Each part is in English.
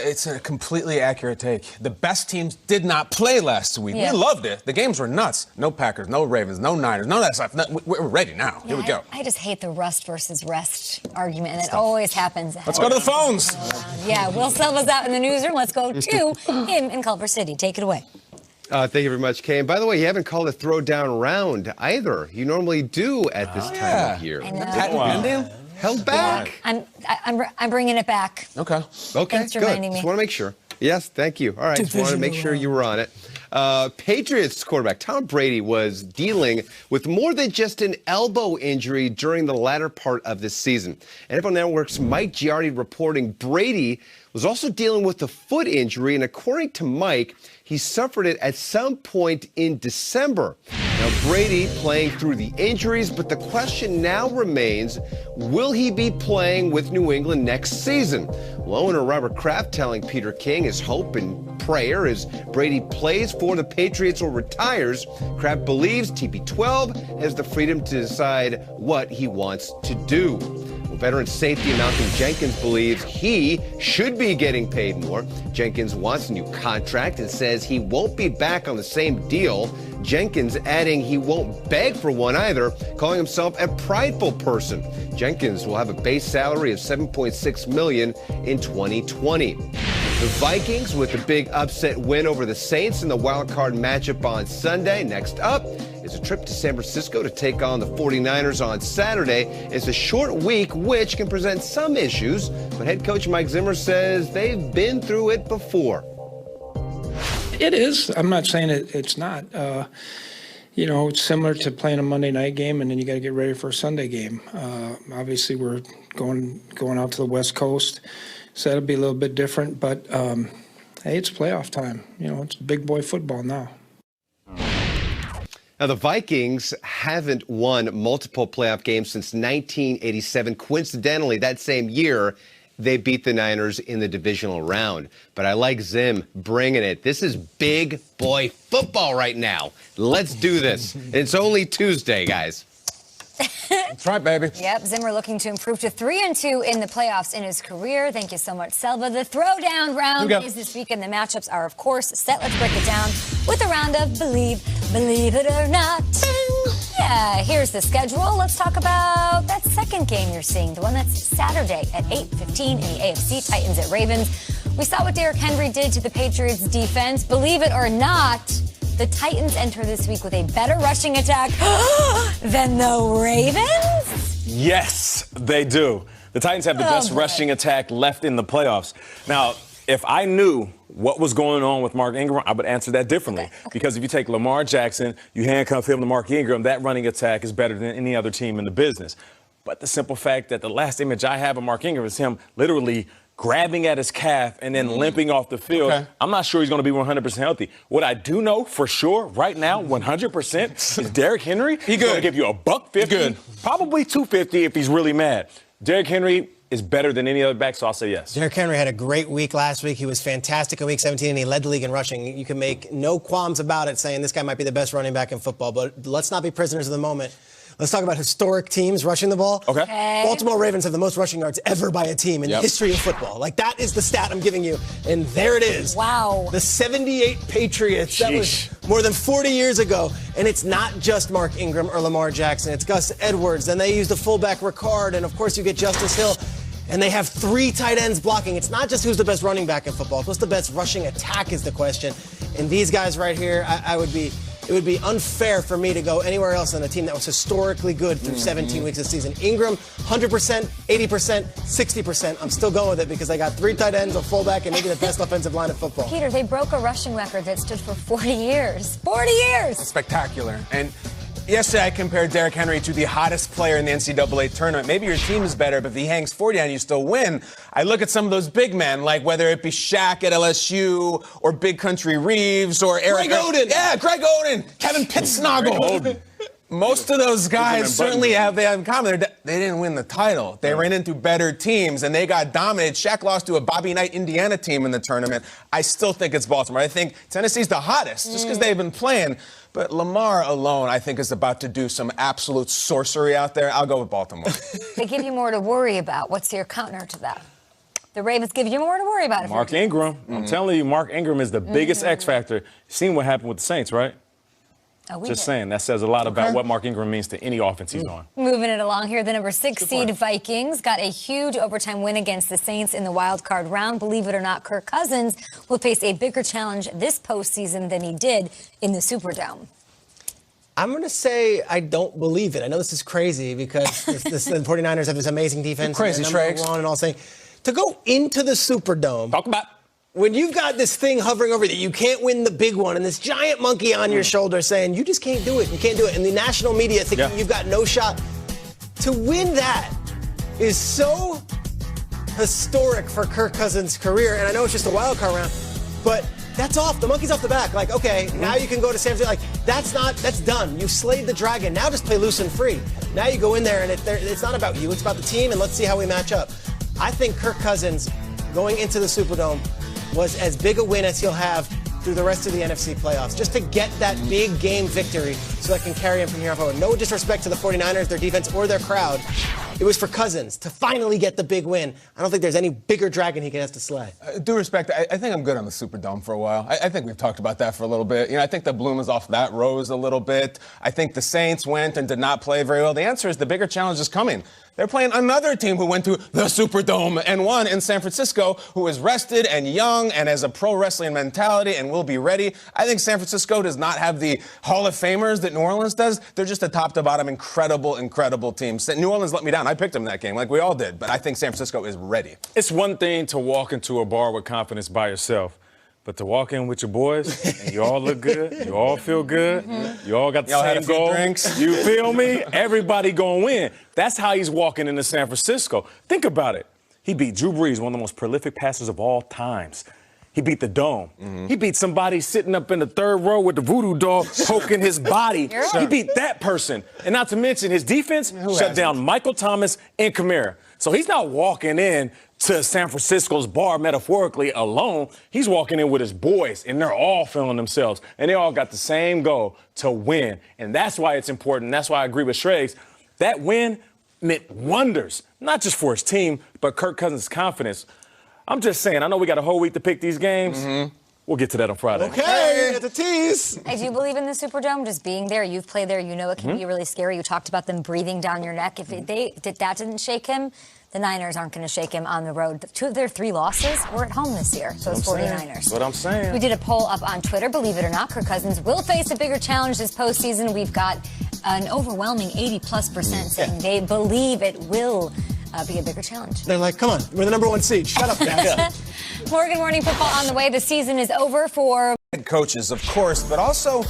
It's a completely accurate take. The best teams did not play last week. Yeah. We loved it. The games were nuts. No Packers, no Ravens, no Niners, none of that stuff. No, we're ready now. Yeah, Here we go. I just hate the rust versus rest argument, and it always happens. Let's go to the phones. Yeah, Will Silva's out in the newsroom. Let's go to him in Culver City. Take it away. Thank you very much, Kay. And by the way, you haven't called a throwdown round either. You normally do at this time of year. I know. Patent pending? Held back. I'm bringing it back. Okay. Okay, Thanks for good. reminding me. Just want to make sure. Yes, thank you. All right, just wanted to make sure you were on it. Patriots quarterback Tom Brady was dealing with more than just an elbow injury during the latter part of this season. NFL Network's Mike Giardi reporting Brady was also dealing with a foot injury, and according to Mike, he suffered it at some point in December. Now, Brady playing through the injuries, but the question now remains, will he be playing with New England next season? Well, owner Robert Kraft telling Peter King his hope and prayer is Brady plays for the Patriots or retires. Kraft believes TB12 has the freedom to decide what he wants to do. Veteran safety Malcolm Jenkins believes he should be getting paid more. Jenkins wants a new contract and says he won't be back on the same deal. Jenkins adding he won't beg for one either, calling himself a prideful person. Jenkins will have a base salary of $7.6 million in 2020. The Vikings with a big upset win over the Saints in the wild card matchup on Sunday. Next up is a trip to San Francisco to take on the 49ers on Saturday. It's a short week, which can present some issues, but head coach Mike Zimmer says they've been through it before. It is. I'm not saying it's not. It's similar to playing a Monday night game, and then you got to get ready for a Sunday game. Obviously, we're going out to the West Coast, so that'll be a little bit different. But hey, it's playoff time. It's big boy football now. Now, the Vikings haven't won multiple playoff games since 1987. Coincidentally, that same year, they beat the Niners in the divisional round. But I like Zim bringing it. This is big boy football right now. Let's do this. It's only Tuesday, guys. That's right, baby. Yep, Zimmer looking to improve to 3-2 in the playoffs in his career. Thank you so much, Selva. The throwdown round is this week, and the matchups are, of course, set. Let's break it down with a round of Believe It or Not. Yeah, here's the schedule. Let's talk about that second game you're seeing, the one that's Saturday at 8:15 in the AFC, Titans at Ravens. We saw what Derrick Henry did to the Patriots defense. Believe it or not, the Titans enter this week with a better rushing attack than the Ravens? Yes, they do. The Titans have the best rushing attack left in the playoffs. Now, if I knew what was going on with Mark Ingram, I would answer that differently. Okay. Because if you take Lamar Jackson, you handcuff him to Mark Ingram, that running attack is better than any other team in the business. But the simple fact that the last image I have of Mark Ingram is him literally grabbing at his calf and then limping off the field. Okay. I'm not sure he's going to be 100% healthy. What I do know for sure right now, 100%, is Derrick Henry. He's going to give you $150, probably $250 if he's really mad. Derrick Henry is better than any other back, so I'll say yes. Derrick Henry had a great week last week. He was fantastic in Week 17, and he led the league in rushing. You can make no qualms about it, saying this guy might be the best running back in football. But let's not be prisoners of the moment. Let's talk about historic teams rushing the ball. Okay. Baltimore Ravens have the most rushing yards ever by a team in the history of football. Like, that is the stat I'm giving you. And there it is. Wow. The 78 Patriots. That was more than 40 years ago. And it's not just Mark Ingram or Lamar Jackson. It's Gus Edwards. Then they use the fullback Ricard. And, of course, you get Justice Hill. And they have 3 tight ends blocking. It's not just who's the best running back in football. It's what's the best rushing attack is the question. And these guys right here, it would be unfair for me to go anywhere else than a team that was historically good through 17 weeks this season. Ingram, 100%, 80%, 60%. I'm still going with it because they got 3 tight ends, a fullback, and maybe the best offensive line in football. Peter, they broke a rushing record that stood for 40 years. 40 years! Spectacular. And yesterday, I compared Derrick Henry to the hottest player in the NCAA tournament. Maybe your team is better, but if he hangs 40 on you, still win. I look at some of those big men, like whether it be Shaq at LSU or Big Country Reeves or Eric Oden. Yeah, Greg Oden, Kevin Pittsnoggle. Most of those guys certainly they have in common. They didn't win the title. They ran into better teams, and they got dominated. Shaq lost to a Bobby Knight Indiana team in the tournament. I still think it's Baltimore. I think Tennessee's the hottest just because they've been playing. But Lamar alone, I think, is about to do some absolute sorcery out there. I'll go with Baltimore. They give you more to worry about. What's your counter to that? The Ravens give you more to worry about. Mark Ingram. I'm telling you, Mark Ingram is the biggest X factor. You've seen what happened with the Saints, right? Oh, Just saying, that says a lot about what Mark Ingram means to any offense he's on. Moving it along here, the number 6 seed Vikings got a huge overtime win against the Saints in the wild card round. Believe it or not, Kirk Cousins will face a bigger challenge this postseason than he did in the Superdome. I'm going to say I don't believe it. I know this is crazy because the 49ers have this amazing defense. Crazy, Shrek. And all saying to go into the Superdome. Talk about. When you've got this thing hovering over you, you can't win the big one, and this giant monkey on your shoulder saying, you just can't do it, you can't do it, and the national media thinking you've got no shot. To win that is so historic for Kirk Cousins' career, and I know it's just a wild card round, but that's off. The monkey's off the back. Like, okay, now you can go to San Francisco. Like, that's done. You slayed the dragon. Now just play loose and free. Now you go in there, and it's not about you. It's about the team, and let's see how we match up. I think Kirk Cousins going into the Superdome was as big a win as he'll have through the rest of the NFC playoffs, just to get that big game victory so that can carry him from here on forward. No disrespect to the 49ers, their defense, or their crowd. It was for Cousins to finally get the big win. I don't think there's any bigger dragon he has to slay. Due respect, I think I'm good on the Superdome for a while. I think we've talked about that for a little bit. I think the bloom is off that rose a little bit. I think the Saints went and did not play very well. The answer is the bigger challenge is coming. They're playing another team who went to the Superdome and won in San Francisco, who is rested and young and has a pro wrestling mentality and will be ready. I think San Francisco does not have the Hall of Famers that New Orleans does. They're just a top-to-bottom incredible team. New Orleans let me down. I picked them in that game like we all did, but I think San Francisco is ready. It's one thing to walk into a bar with confidence by yourself, but to walk in with your boys and you all look good, you all feel good, you all got the Y'all same had a few goal. drinks. You feel me? Everybody gonna win. That's how he's walking into San Francisco. Think about it. He beat Drew Brees, one of the most prolific passers of all times. He beat the Dome. He beat somebody sitting up in the third row with the voodoo doll poking his body. He beat that person. And not to mention, his defense shut down Michael Thomas and Kamara. So he's not walking in to San Francisco's bar metaphorically alone. He's walking in with his boys, and they're all feeling themselves. And they all got the same goal, to win. And that's why it's important. That's why I agree with Shregs. That win meant wonders, not just for his team, but Kirk Cousins' confidence. I'm just saying, I know we got a whole week to pick these games. We'll get to that on Friday. Okay, get the tease. I do believe in the Superdome, just being there. You've played there. You know it can be really scary. You talked about them breathing down your neck. If that didn't shake him, the Niners aren't going to shake him on the road. 2 of their 3 losses were at home this year, those 49ers. That's what I'm saying. We did a poll up on Twitter. Believe it or not, Kirk Cousins will face a bigger challenge this postseason. We've got an overwhelming 80+% saying they believe it will be a bigger challenge. They're like, come on, we're the number 1 seed. Shut up, guys. Morgan Morning Football on the way. The season is over for Head coaches, of course, but also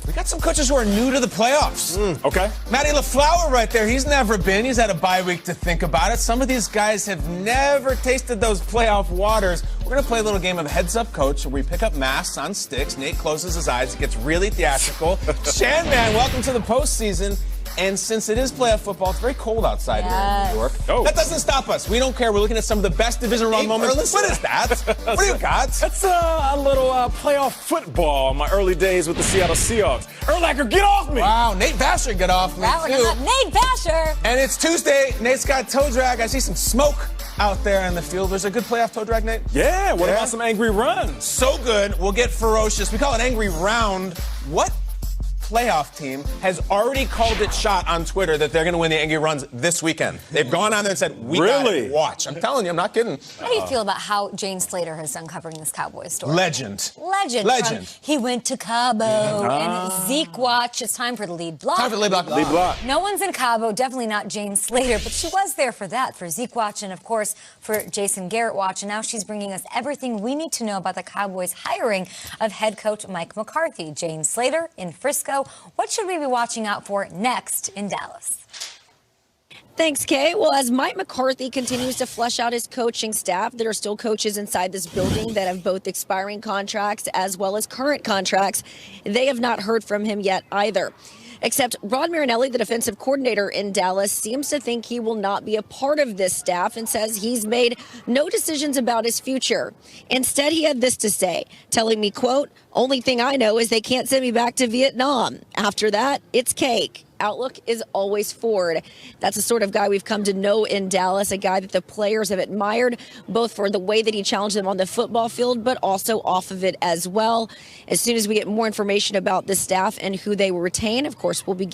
we got some coaches who are new to the playoffs. Okay. Matty LaFleur right there. He's never been. He's had a bye week to think about it. Some of these guys have never tasted those playoff waters. We're going to play a little game of Heads Up Coach where we pick up masks on sticks. Nate closes his eyes. It gets really theatrical. Shanman, welcome to the postseason. And since it is playoff football, it's very cold outside here in New York. Oh. That doesn't stop us. We don't care. We're looking at some of the best division round moments. What is that? What do you got? That's a little playoff football in my early days with the Seattle Seahawks. Urlacher, get off me! Wow, Nate Vasher, get off me, too. Nate Vasher. And it's Tuesday. Nate's got toe drag. I see some smoke out there in the field. There's a good playoff toe drag, Nate? Yeah, what about some angry runs? So good. We'll get ferocious. We call it angry round. What playoff team has already called it shot on Twitter that they're going to win the angry runs this weekend? They've gone on there and said, we got it. Watch. I'm telling you, I'm not kidding. How do you feel about how Jane Slater has done covering this Cowboys story? Legend. He went to Cabo and Zeke watch. It's time for the lead block. Time for the lead block. Lead block. No one's in Cabo, definitely not Jane Slater, but she was there for that, for Zeke watch and, of course, for Jason Garrett watch. And now she's bringing us everything we need to know about the Cowboys' hiring of head coach Mike McCarthy. Jane Slater in Frisco. What should we be watching out for next in Dallas? Thanks, Kay. Well, as Mike McCarthy continues to flesh out his coaching staff, there are still coaches inside this building that have both expiring contracts as well as current contracts. They have not heard from him yet either. Except Rod Marinelli, the defensive coordinator in Dallas, seems to think he will not be a part of this staff and says he's made no decisions about his future. Instead, he had this to say, telling me, quote, "Only thing I know is they can't send me back to Vietnam. After that, it's cake." outlook is always forward. That's the sort of guy we've come to know in Dallas, a guy that the players have admired, both for the way that he challenged them on the football field, but also off of it as well. As soon as we get more information about the staff and who they will retain, of course, we'll be